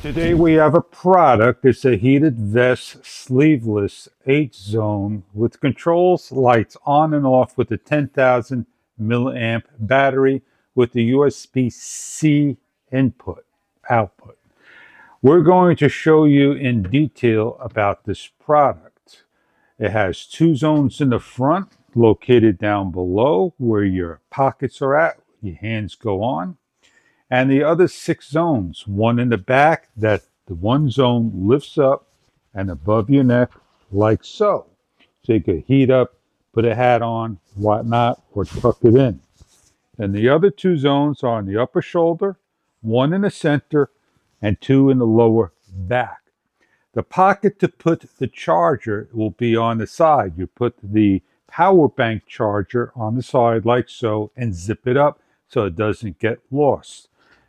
Today we have a product. It's a heated vest, sleeveless, 8-zone with controls, lights on and off with a 10,000 milliamp battery with the USB-C output. We're going to show you in detail about this product. It has 2 zones in the front, located down below where your pockets are at, your hands go on. And the other 6 zones, one in the back that the one zone lifts up and above your neck like so. So you could heat up, put a hat on, whatnot, or tuck it in. And the other 2 zones are on the upper shoulder, 1 in the center, and 2 in the lower back. The pocket to put the charger will be on the side. You put the power bank charger on the side like so and zip it up so it doesn't get lost.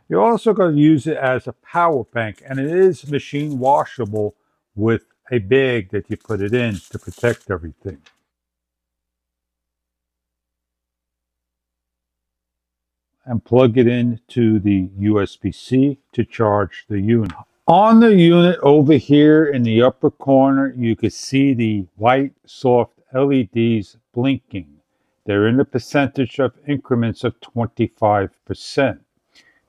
You're also going to use it as a power bank, and it is machine washable with a bag that you put it in to protect everything. And plug it into the USB-C to charge the unit. On the unit over here in the upper corner, you can see the white soft LEDs blinking. They're in the percentage of increments of 25%.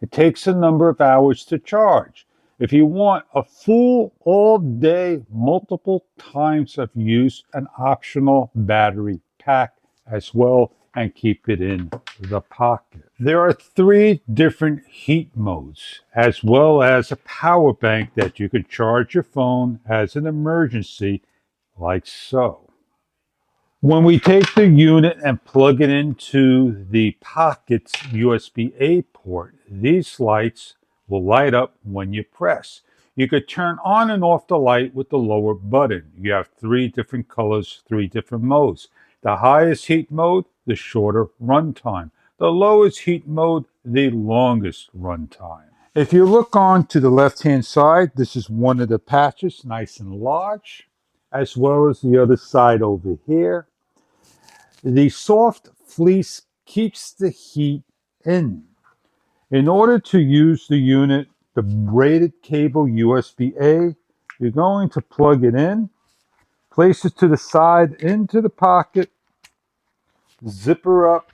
It takes a number of hours to charge. If you want a full all-day, multiple times of use, an optional battery pack as well, and keep it in the pocket. There are 3 different heat modes, as well as a power bank that you can charge your phone as an emergency, like so. When we take the unit and plug it into the pocket's USB-A port, these lights will light up when you press. You could turn on and off the light with the lower button. You have 3 different colors, 3 different modes. The highest heat mode, the shorter runtime. The lowest heat mode, the longest runtime. If you look on to the left-hand side, this is one of the patches, nice and large, as well as the other side over here. The soft fleece keeps the heat in. In order to use the unit, the braided cable USB-A, you're going to plug it in, place it to the side into the pocket, zipper up.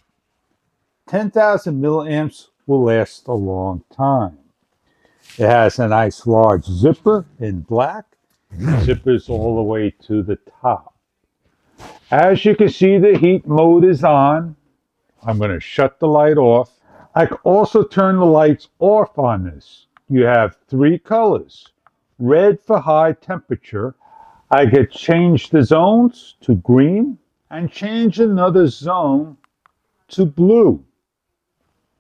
10,000 milliamps will last a long time. It has a nice large zipper in black. Zippers all the way to the top. As you can see, the heat mode is on. I'm going to shut the light off. I can also turn the lights off on this. You have 3 colors. Red for high temperature. I could change the zones to green and change another zone to blue.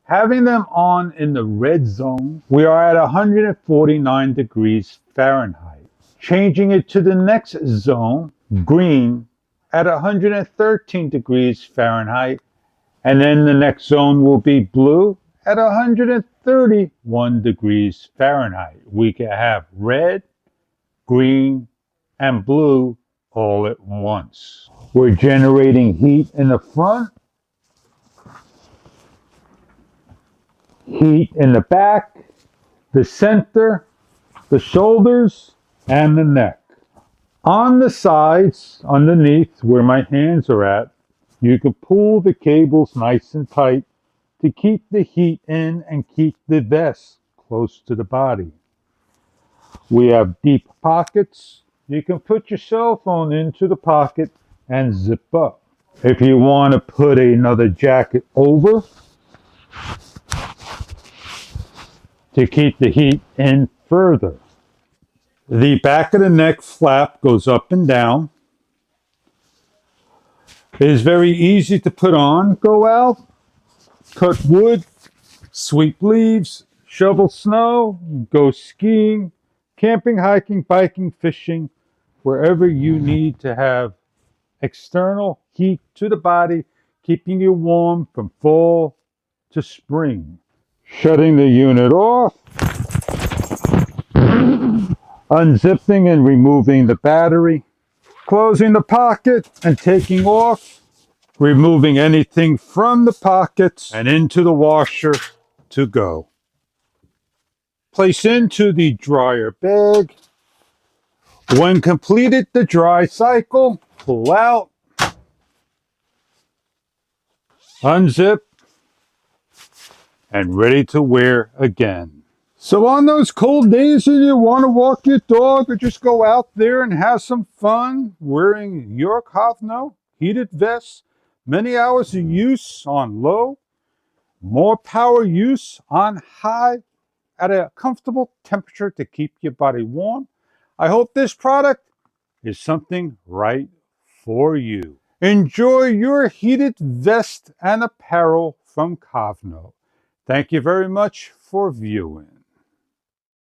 Having them on in the red zone, we are at 149 degrees Fahrenheit. Changing it to the next zone, green, at 113 degrees Fahrenheit, and then the next zone will be blue at 131 degrees Fahrenheit. We can have red, green, and blue all at once. We're generating heat in the front, heat in the back, the center, the shoulders, and the neck. On the sides, underneath where my hands are at, you can pull the cables nice and tight to keep the heat in and keep the vest close to the body. We have deep pockets. You can put your cell phone into the pocket and zip up. If you want to put another jacket over to keep the heat in further. The back of the neck flap goes up and down. It is very easy to put on. Go out, cut wood, sweep leaves, shovel snow, go skiing, camping, hiking, biking, fishing, wherever you need to have external heat to the body, keeping you warm from fall to spring. Shutting the unit off, unzipping and removing the battery, closing the pocket and taking off, removing anything from the pockets and into the washer to go. Place into the dryer bag. When completed the dry cycle, pull out, unzip, and ready to wear again. So on those cold days that you want to walk your dog or just go out there and have some fun wearing your KOVNLO heated vests, many hours of use on low, more power use on high, at a comfortable temperature to keep your body warm, I hope this product is something right for you. Enjoy your heated vest and apparel from KOVNLO. Thank you very much for viewing.